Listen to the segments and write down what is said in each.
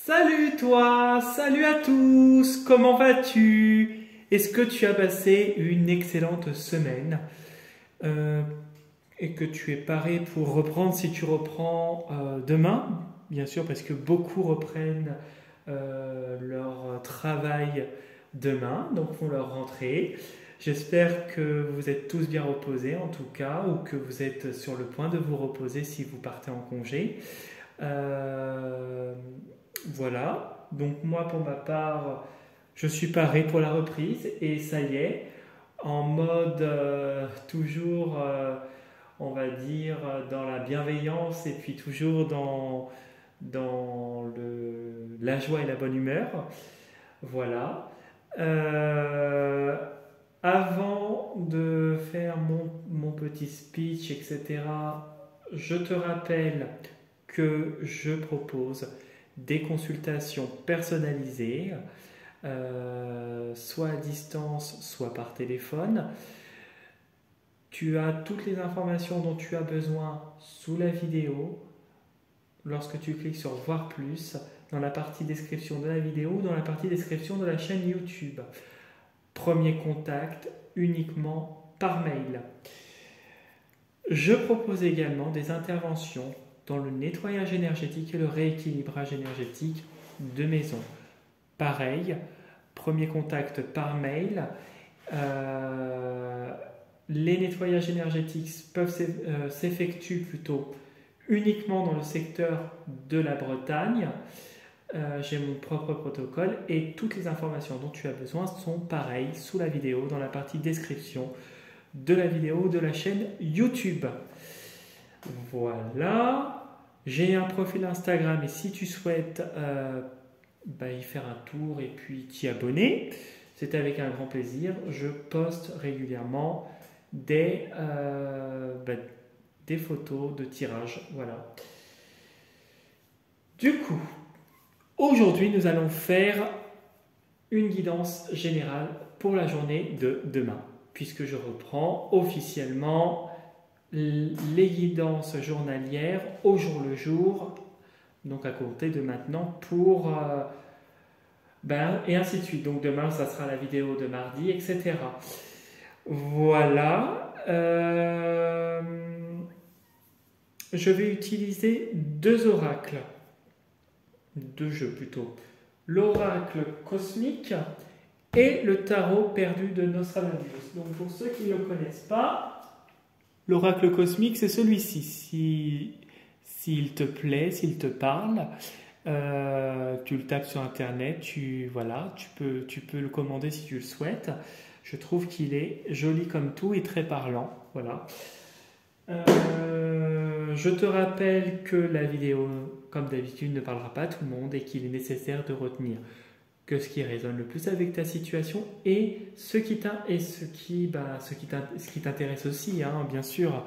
Salut toi, salut à tous, comment vas-tu? Est-ce que tu as passé une excellente semaine euh, et que tu es paré pour reprendre si tu reprends demain? Bien sûr, parce que beaucoup reprennent leur travail demain, donc font leur rentrée. J'espère que vous êtes tous bien reposés en tout cas, ou que vous êtes sur le point de vous reposer si vous partez en congé. Euh, voilà, donc moi pour ma part, je suis paré pour la reprise et ça y est, en mode toujours, on va dire, dans la bienveillance et puis toujours dans la joie et la bonne humeur. Voilà. Euh, Avant de faire mon petit speech, etc., je te rappelle que je propose des consultations personnalisées, soit à distance, soit par téléphone. Tu as toutes les informations dont tu as besoin sous la vidéo lorsque tu cliques sur Voir plus, dans la partie description de la vidéo ou dans la partie description de la chaîne YouTube. Premier contact uniquement par mail. Je propose également des interventions dans le nettoyage énergétique et le rééquilibrage énergétique de maison. Pareil, premier contact par mail. Les nettoyages énergétiques peuvent s'effectuer plutôt uniquement dans le secteur de la Bretagne. J'ai mon propre protocole et toutes les informations dont tu as besoin sont pareilles sous la vidéo dans la partie description de la vidéo de la chaîne YouTube. Voilà, j'ai un profil Instagram et si tu souhaites y faire un tour et puis t'y abonner, c'est avec un grand plaisir. Je poste régulièrement des photos de tirage. Voilà. Du coup, aujourd'hui, nous allons faire une guidance générale pour la journée de demain, puisque je reprends officiellement les guidances journalières au jour le jour, donc à compter de maintenant et ainsi de suite. Donc demain, ça sera la vidéo de mardi, etc. Voilà. Je vais utiliser deux oracles. Deux jeux plutôt. L'oracle cosmique et le tarot perdu de Nostradamus. Donc pour ceux qui ne le connaissent pas, l'oracle cosmique c'est celui-ci. S'il te plaît, s'il te parle, tu le tapes sur internet, tu peux le commander si tu le souhaites. Je trouve qu'il est joli comme tout et très parlant. Voilà. Je te rappelle que la vidéo, comme d'habitude, ne parlera pas à tout le monde et qu'il est nécessaire de retenir que ce qui résonne le plus avec ta situation et ce qui t'intéresse aussi, hein, bien sûr.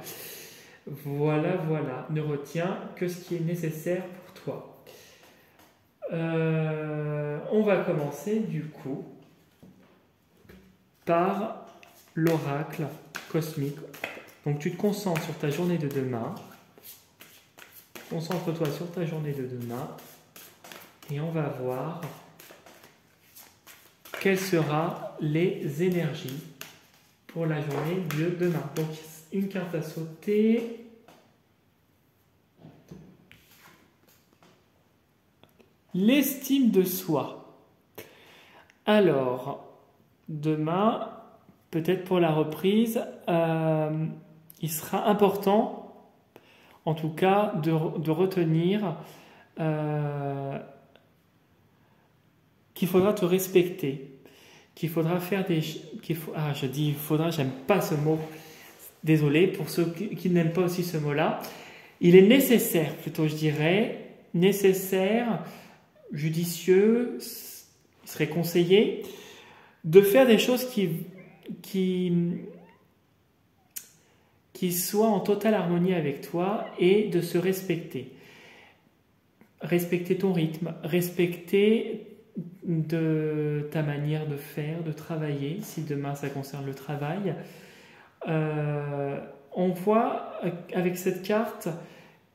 Voilà. Ne retiens que ce qui est nécessaire pour toi. On va commencer du coup par l'oracle cosmique. Donc tu te concentres sur ta journée de demain. Concentre-toi sur ta journée de demain et on va voir quelles seront les énergies pour la journée de demain. Donc une carte à sauter. L'estime de soi. Alors, demain, peut-être pour la reprise, il sera important en tout cas de retenir qu'il faudra te respecter, qu'il faudra faire il faudra, j'aime pas ce mot, désolé pour ceux qui n'aiment pas aussi ce mot-là. Il est nécessaire, plutôt je dirais, judicieux, il serait conseillé de faire des choses qui soient en totale harmonie avec toi et de se respecter. Respecter ton rythme, respecter ta manière de faire, de travailler, si demain ça concerne le travail. On voit avec cette carte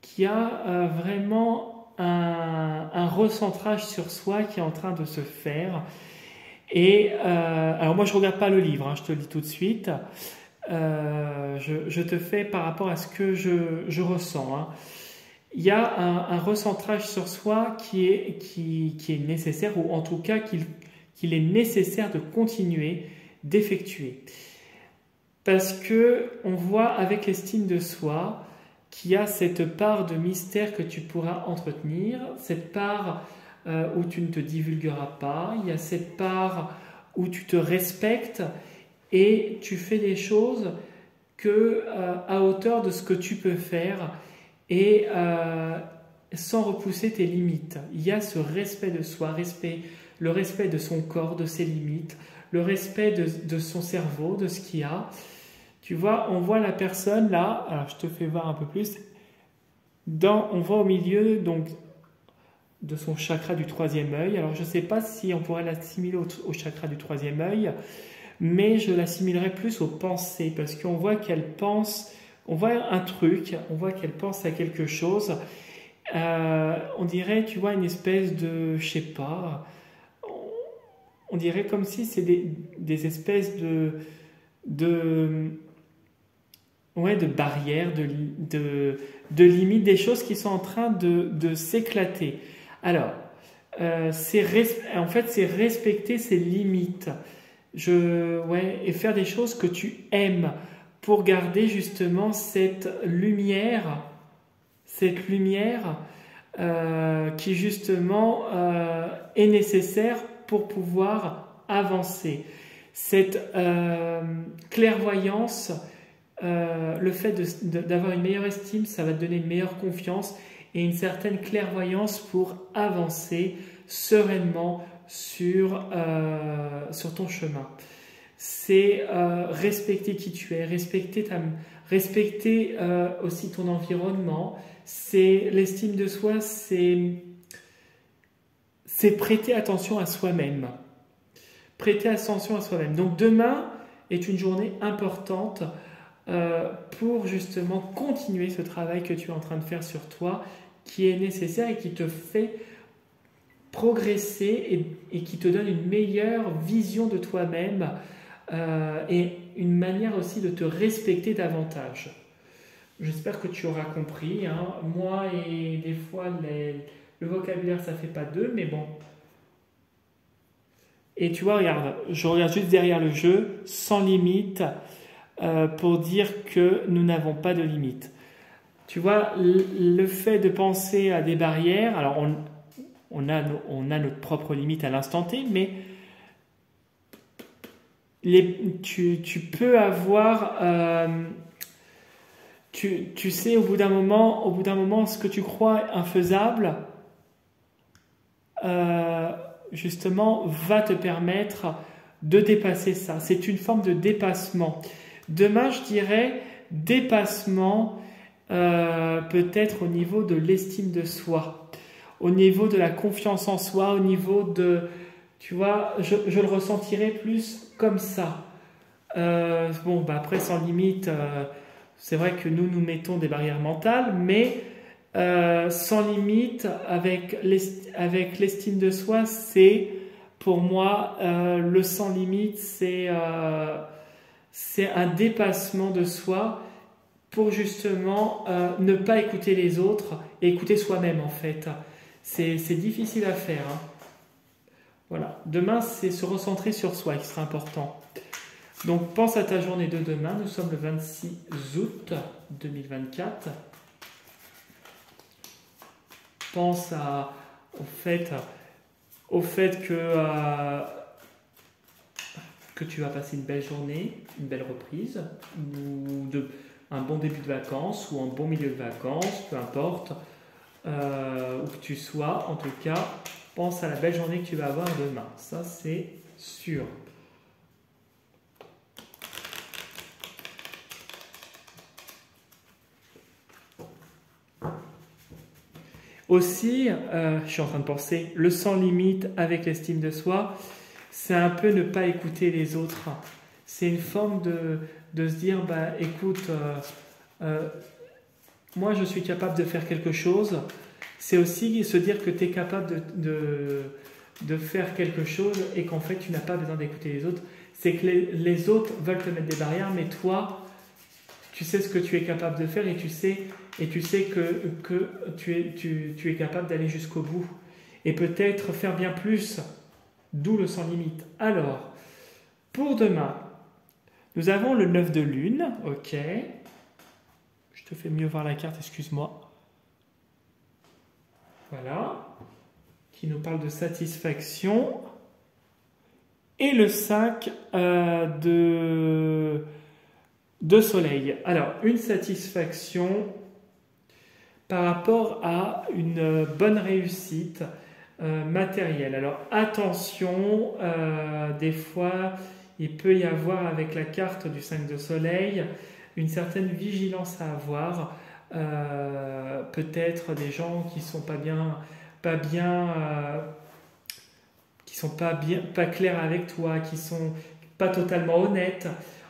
qu'il y a vraiment un recentrage sur soi qui est en train de se faire. Et alors moi je regarde pas le livre, hein, je te le dis tout de suite. Je te fais par rapport à ce que je ressens. Hein. Il y a un recentrage sur soi qui est nécessaire, ou en tout cas qu'il est nécessaire de continuer, d'effectuer. Parce que on voit avec l'estime de soi qu'il y a cette part de mystère que tu pourras entretenir, cette part où tu ne te divulgueras pas, il y a cette part où tu te respectes et tu fais des choses à hauteur de ce que tu peux faire et sans repousser tes limites. Il y a ce respect de soi, le respect de son corps, de ses limites, le respect de son cerveau, de ce qu'il y a. Tu vois, on voit la personne là, alors je te fais voir un peu plus, on voit au milieu donc, de son chakra du troisième œil. Alors je ne sais pas si on pourrait l'assimiler au chakra du troisième œil, mais je l'assimilerais plus aux pensées, parce qu'on voit qu'elle pense, on voit un truc, on voit qu'elle pense à quelque chose, on dirait, tu vois, une espèce de, je sais pas, on dirait comme si c'est des espèces de barrières, de limites, des choses qui sont en train de s'éclater. Alors, en fait, c'est respecter ses limites. Et faire des choses que tu aimes pour garder justement cette lumière qui justement est nécessaire pour pouvoir avancer. Cette clairvoyance, le fait d'avoir une meilleure estime, ça va te donner une meilleure confiance et une certaine clairvoyance pour avancer sereinement sur ton chemin. C'est respecter qui tu es, respecter aussi ton environnement. C'est l'estime de soi, c'est prêter attention à soi-même. Prêter attention à soi-même. Donc demain est une journée importante pour justement continuer ce travail que tu es en train de faire sur toi, qui est nécessaire et qui te fait progresser et qui te donne une meilleure vision de toi-même et une manière aussi de te respecter davantage. J'espère que tu auras compris. Hein. Moi, et des fois, le vocabulaire, ça fait pas deux, mais bon. Et tu vois, regarde, je regarde juste derrière le jeu, sans limite, pour dire que nous n'avons pas de limite. Tu vois, le fait de penser à des barrières, alors on a notre propre limite à l'instant T, mais tu peux avoir... tu sais, au bout d'un moment, ce que tu crois infaisable, justement, va te permettre de dépasser ça. C'est une forme de dépassement. Demain, je dirais dépassement peut-être au niveau de l'estime de soi, au niveau de la confiance en soi, au niveau de... Tu vois, je le ressentirais plus comme ça. Après, sans limite, c'est vrai que nous mettons des barrières mentales, mais sans limite, avec l'estime de soi, c'est, pour moi, le sans limite, c'est un dépassement de soi pour justement ne pas écouter les autres et écouter soi-même, en fait. C'est difficile à faire. Hein. Voilà. Demain, c'est se recentrer sur soi qui sera important. Donc, pense à ta journée de demain. Nous sommes le 26 août 2024. Pense au fait que tu vas passer une belle journée, une belle reprise, ou un bon début de vacances, ou un bon milieu de vacances, peu importe, où que tu sois. En tout cas, pense à la belle journée que tu vas avoir demain. Ça, c'est sûr. Aussi, je suis en train de penser, le sans limite avec l'estime de soi, c'est un peu ne pas écouter les autres. C'est une forme de se dire, écoute, moi je suis capable de faire quelque chose, c'est aussi se dire que tu es capable de faire quelque chose et qu'en fait tu n'as pas besoin d'écouter les autres. C'est que les autres veulent te mettre des barrières, mais toi, tu sais ce que tu es capable de faire et tu sais que tu es capable d'aller jusqu'au bout. Et peut-être faire bien plus, d'où le sans limite. Alors, pour demain, nous avons le 9 de lune, ok. Je te fais mieux voir la carte, excuse-moi. Voilà. Qui nous parle de satisfaction. Et le 5 de soleil. Alors, une satisfaction par rapport à une bonne réussite matérielle. Alors, attention, des fois, il peut y avoir avec la carte du 5 de soleil une certaine vigilance à avoir. Peut-être des gens qui sont qui sont pas clairs avec toi, qui sont pas totalement honnêtes.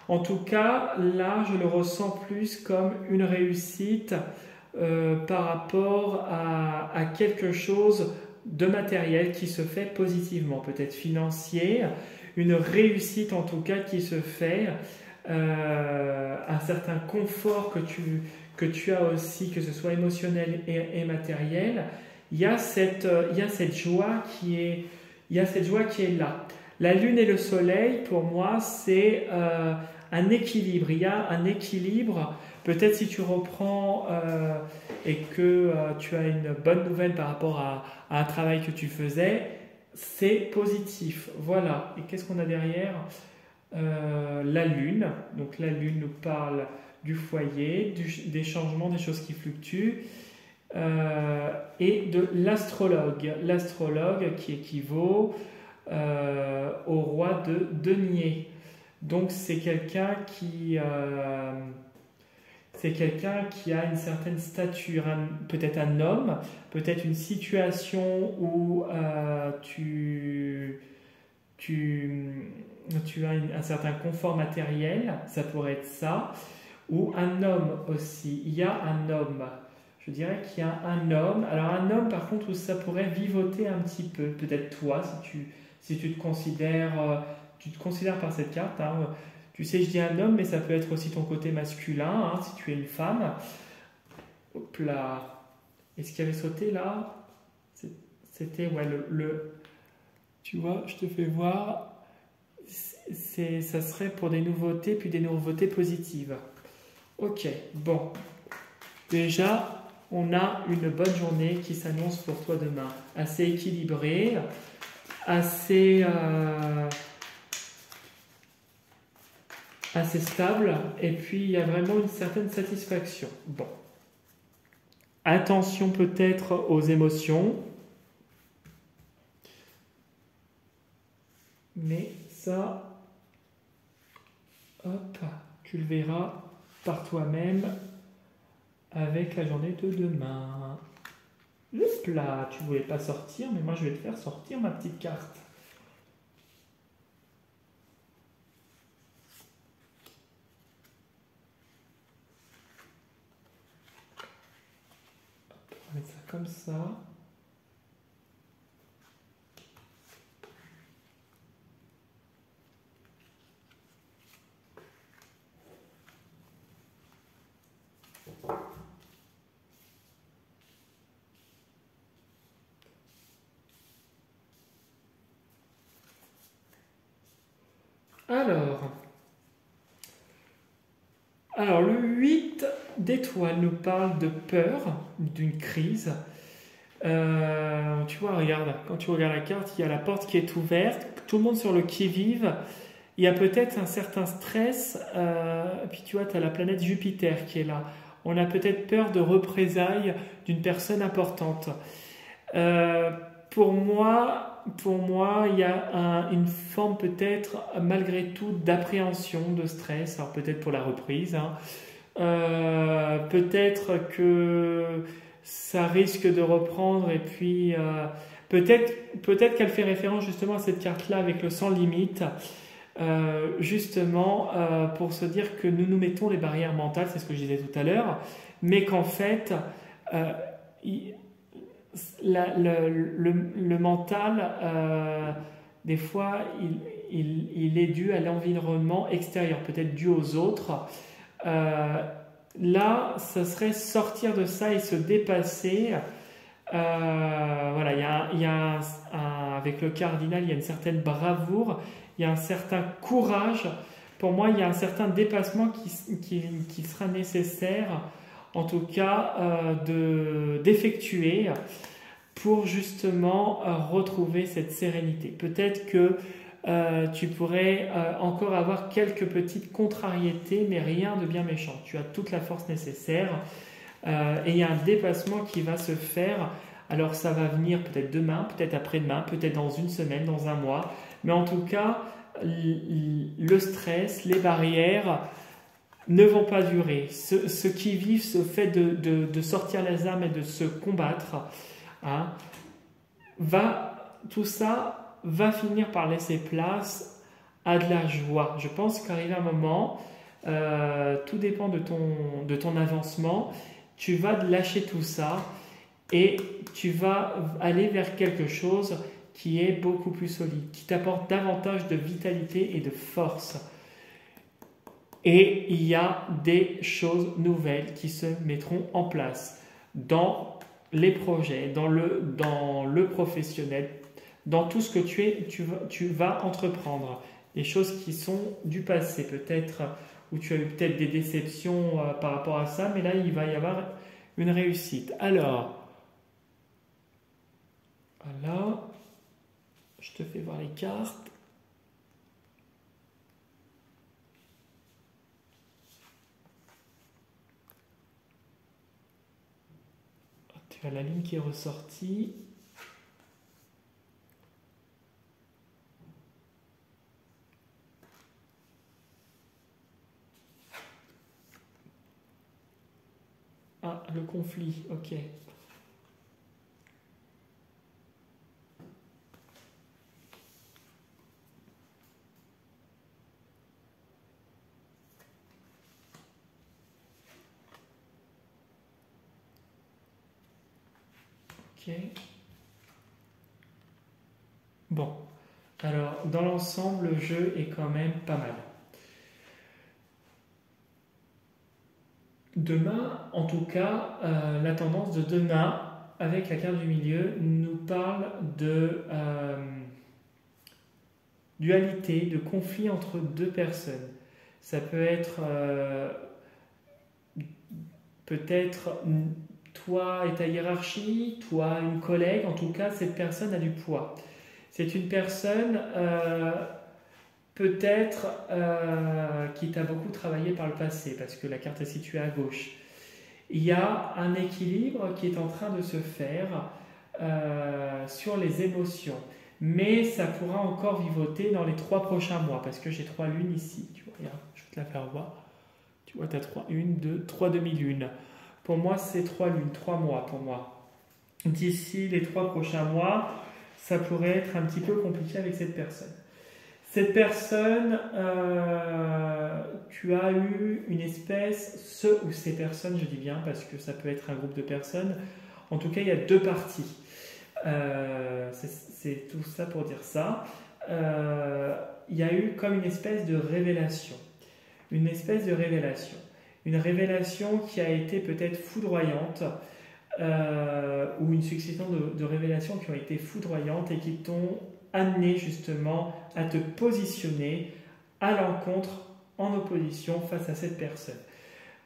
En tout cas, là, je le ressens plus comme une réussite par rapport à quelque chose de matériel qui se fait positivement, peut-être financier, une réussite en tout cas qui se fait, un certain confort que tu as aussi, que ce soit émotionnel et matériel. Il y a cette joie qui est là. La lune et le soleil, pour moi, c'est un équilibre. Il y a un équilibre. Peut-être si tu reprends et que tu as une bonne nouvelle par rapport à un travail que tu faisais, c'est positif. Voilà. Et qu'est-ce qu'on a derrière? La lune. Donc la lune nous parle du foyer, des changements, des choses qui fluctuent. Et de l'astrologue. L'astrologue qui équivaut au roi de denier. Donc c'est quelqu'un qui a une certaine stature, peut-être un homme, peut-être une situation où tu as un certain confort matériel, ça pourrait être ça, ou un homme aussi. Il y a un homme. Je dirais qu'il y a un homme. Alors un homme par contre où ça pourrait vivoter un petit peu. Peut-être toi si tu te considères par cette carte. Hein. Tu sais, je dis un homme, mais ça peut être aussi ton côté masculin, hein, si tu es une femme. Hop là. Et ce qui avait sauté là, c'était ouais, tu vois, je te fais voir. Ça serait pour des nouveautés, puis des nouveautés positives. Ok, bon. Déjà, on a une bonne journée qui s'annonce pour toi demain. Assez équilibrée, assez stable, et puis il y a vraiment une certaine satisfaction. Bon. Attention peut-être aux émotions. Mais ça, hop, tu le verras par toi-même avec la journée de demain. Hop là, tu voulais pas sortir, mais moi je vais te faire sortir ma petite carte. Hop, on va mettre ça comme ça. Alors, le 8 d'étoiles nous parle de peur, d'une crise. Tu vois, regarde, quand tu regardes la carte, il y a la porte qui est ouverte, tout le monde sur le qui-vive. Il y a peut-être un certain stress, puis tu vois, tu as la planète Jupiter qui est là. On a peut-être peur de représailles d'une personne importante. Pour moi, il y a une forme peut-être, malgré tout, d'appréhension, de stress. Alors peut-être pour la reprise. Hein. Peut-être que ça risque de reprendre et puis peut-être qu'elle fait référence justement à cette carte-là avec le sans limite. Justement pour se dire que nous nous mettons les barrières mentales, c'est ce que je disais tout à l'heure, mais qu'en fait le mental, des fois, il est dû à l'environnement extérieur, peut-être dû aux autres. Là, ce serait sortir de ça et se dépasser. Voilà, avec le cardinal, il y a une certaine bravoure, il y a un certain courage. Pour moi, il y a un certain dépassement qui sera nécessaire, en tout cas, d'effectuer pour justement retrouver cette sérénité. Peut-être que tu pourrais encore avoir quelques petites contrariétés, mais rien de bien méchant. Tu as toute la force nécessaire et il y a un dépassement qui va se faire. Alors ça va venir peut-être demain, peut-être après-demain, peut-être dans une semaine, dans un mois. Mais en tout cas, le stress, les barrières ne vont pas durer. Ceux qui vivent ce fait de sortir les armes et de se combattre, hein, tout ça va finir par laisser place à de la joie. Je pense qu'arrive un moment, tout dépend de ton avancement, tu vas lâcher tout ça et tu vas aller vers quelque chose qui est beaucoup plus solide, qui t'apporte davantage de vitalité et de force. Et il y a des choses nouvelles qui se mettront en place dans les projets, dans le professionnel, dans tout ce que tu vas entreprendre. Des choses qui sont du passé peut-être, où tu as eu peut-être des déceptions par rapport à ça, mais là il va y avoir une réussite. Alors, voilà, je te fais voir les cartes. Tu as la lune qui est ressortie. Ah, le conflit, ok. Ok. Bon, alors dans l'ensemble, le jeu est quand même pas mal. Demain, en tout cas, la tendance de demain, avec la carte du milieu, nous parle de dualité, de conflit entre deux personnes. Ça peut être peut-être toi et ta hiérarchie, toi une collègue, en tout cas cette personne a du poids. C'est une personne peut-être qui t'a beaucoup travaillé par le passé, parce que la carte est située à gauche. Il y a un équilibre qui est en train de se faire sur les émotions, mais ça pourra encore vivoter dans les 3 prochains mois, parce que j'ai 3 lunes ici. Tu vois, regarde, je vais te la faire voir. Tu vois, tu as 3 demi-lunes. Pour moi, c'est 3 lunes, 3 mois pour moi. D'ici les 3 prochains mois, ça pourrait être un petit peu compliqué avec cette personne. Cette personne, tu as eu une espèce, ce ou ces personnes, je dis bien, parce que ça peut être un groupe de personnes, en tout cas, il y a 2 parties. C'est tout ça pour dire ça. Il y a eu comme une espèce de révélation. Une espèce de révélation. Une révélation qui a été peut-être foudroyante, ou une succession de révélations qui ont été foudroyantes et qui t'ont amené justement à te positionner à l'encontre, en opposition face à cette personne.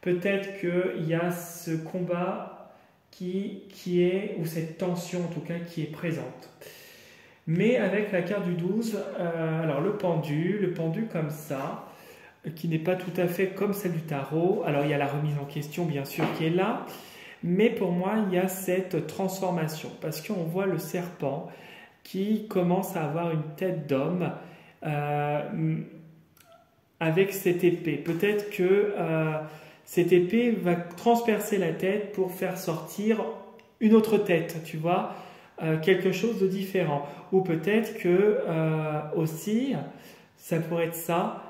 Peut-être qu'il y a ce combat qui est, ou cette tension en tout cas, qui est présente. Mais avec la carte du 12, alors le pendu comme ça, qui n'est pas tout à fait comme celle du tarot. Alors il y a la remise en question bien sûr qui est là, mais pour moi il y a cette transformation, parce qu'on voit le serpent qui commence à avoir une tête d'homme avec cette épée. Peut-être que cette épée va transpercer la tête pour faire sortir une autre tête, tu vois, quelque chose de différent. Ou peut-être que aussi, ça pourrait être ça,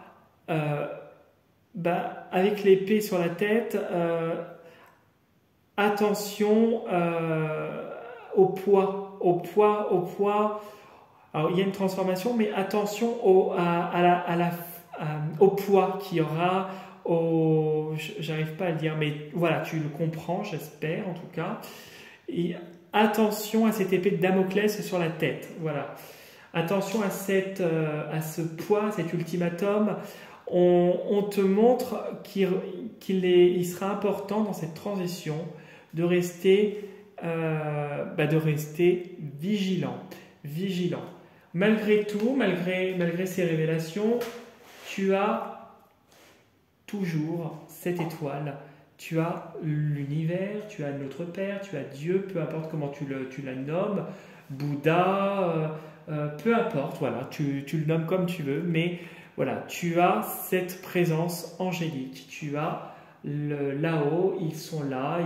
avec l'épée sur la tête, attention au poids, au poids, au poids. Alors, il y a une transformation, mais attention au poids qu'il y aura, j'arrive pas à le dire, mais voilà, tu le comprends, j'espère en tout cas. Et attention à cette épée de Damoclès sur la tête, voilà. Attention à ce poids, cet ultimatum. On te montre qu'il sera important dans cette transition de rester vigilant, vigilant. Malgré tout, malgré ces révélations, tu as toujours cette étoile. Tu as l'univers, tu as notre Père, tu as Dieu, peu importe comment tu la nommes, Bouddha, peu importe, voilà, tu le nommes comme tu veux, mais voilà, tu as cette présence angélique, tu as là-haut, ils sont là,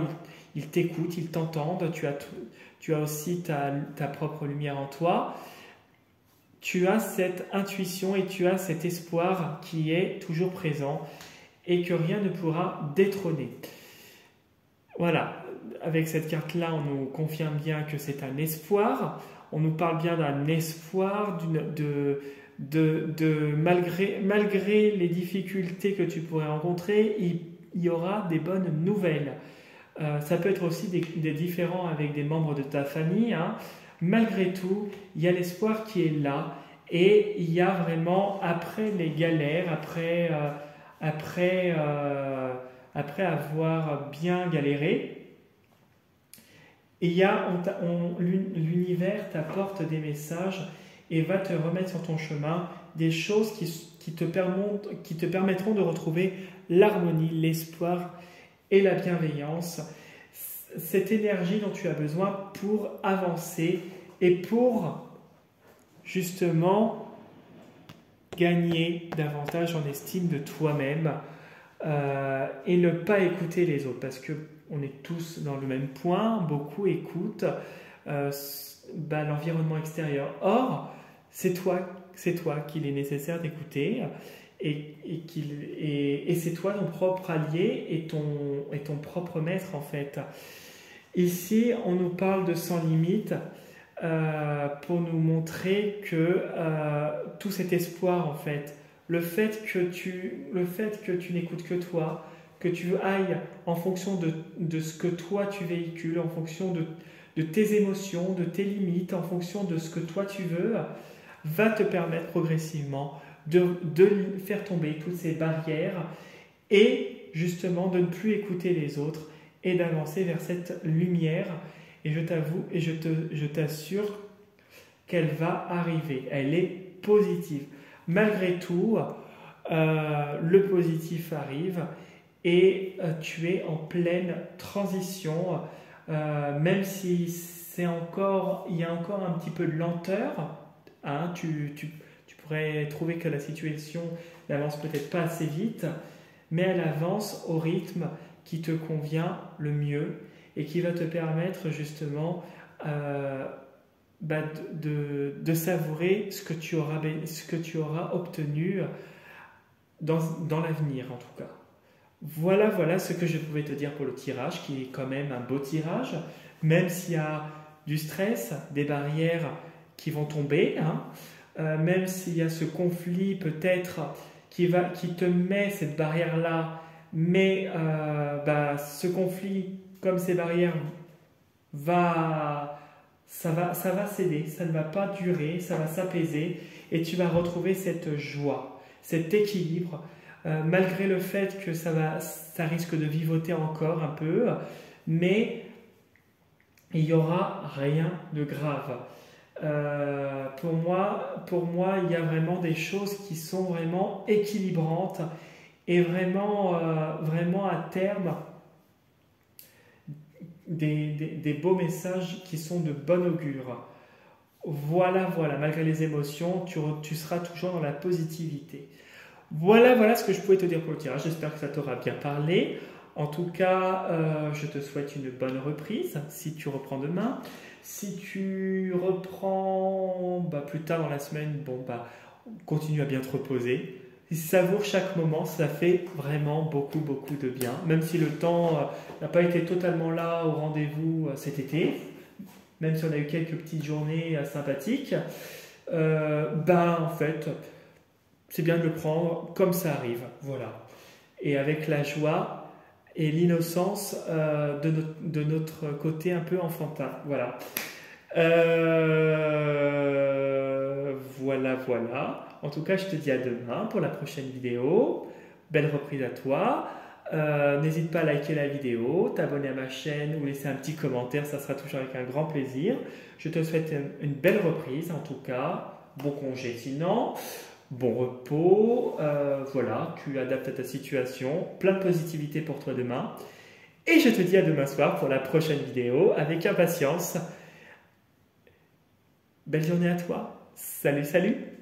ils t'écoutent, ils t'entendent, tu as aussi ta propre lumière en toi, tu as cette intuition et tu as cet espoir qui est toujours présent et que rien ne pourra détrôner. Voilà, avec cette carte-là, on nous confirme bien que c'est un espoir, on nous parle bien d'un espoir, malgré les difficultés que tu pourrais rencontrer, il y aura des bonnes nouvelles. Ça peut être aussi des différends avec des membres de ta famille, hein. Malgré tout, il y a l'espoir qui est là et il y a vraiment, après les galères, après avoir bien galéré, l'univers t'apporte des messages et va te remettre sur ton chemin des choses qui te permettront de retrouver l'harmonie, l'espoir et la bienveillance, cette énergie dont tu as besoin pour avancer et pour justement gagner davantage en estime de toi-même et ne pas écouter les autres, parce qu'on est tous dans le même point, beaucoup écoutent l'environnement extérieur. Or, c'est toi qu'il est nécessaire d'écouter et c'est toi ton propre allié et ton propre maître en fait. Ici, on nous parle de sans limite pour nous montrer que tout cet espoir en fait, le fait que tu n'écoutes que toi, que tu ailles en fonction de ce que toi tu véhicules, en fonction de tes émotions, de tes limites, en fonction de ce que toi tu veux, va te permettre progressivement de faire tomber toutes ces barrières et justement de ne plus écouter les autres et d'avancer vers cette lumière. Et je t'avoue et je t'assure qu'elle va arriver. Elle est positive. Malgré tout, le positif arrive et tu es en pleine transition, même si il y a encore un petit peu de lenteur. Hein, tu pourrais trouver que la situation n'avance peut-être pas assez vite, mais elle avance au rythme qui te convient le mieux et qui va te permettre justement de savourer ce que tu auras obtenu dans l'avenir en tout cas. Voilà ce que je pouvais te dire pour le tirage, qui est quand même un beau tirage, même s'il y a du stress, des barrières qui vont tomber, hein, même s'il y a ce conflit peut-être qui te met cette barrière-là, mais ce conflit, comme ces barrières, ça va céder, ça ne va pas durer, ça va s'apaiser et tu vas retrouver cette joie, cet équilibre, malgré le fait que ça risque de vivoter encore un peu, mais il n'y aura rien de grave. Pour moi, il y a vraiment des choses qui sont vraiment équilibrantes et vraiment à terme des beaux messages qui sont de bon augure. Voilà, malgré les émotions, tu seras toujours dans la positivité. Voilà ce que je pouvais te dire pour le tirage. J'espère que ça t'aura bien parlé. En tout cas, je te souhaite une bonne reprise si tu reprends demain. Si tu reprends plus tard dans la semaine, continue à bien te reposer. Savoure chaque moment, ça fait vraiment beaucoup de bien. Même si le temps n'a pas été totalement là au rendez-vous cet été, même si on a eu quelques petites journées sympathiques, en fait, c'est bien de le prendre comme ça arrive, voilà. Et avec la joie et l'innocence de notre côté un peu enfantin, voilà. Voilà. En tout cas, je te dis à demain pour la prochaine vidéo. Belle reprise à toi. N'hésite pas à liker la vidéo, t'abonner à ma chaîne ou laisser un petit commentaire, ça sera toujours avec un grand plaisir. Je te souhaite une belle reprise en tout cas. Bon congé sinon, bon repos. Voilà, tu adaptes à ta situation. Plein de positivité pour toi demain. Et je te dis à demain soir pour la prochaine vidéo avec impatience. Belle journée à toi. Salut, salut!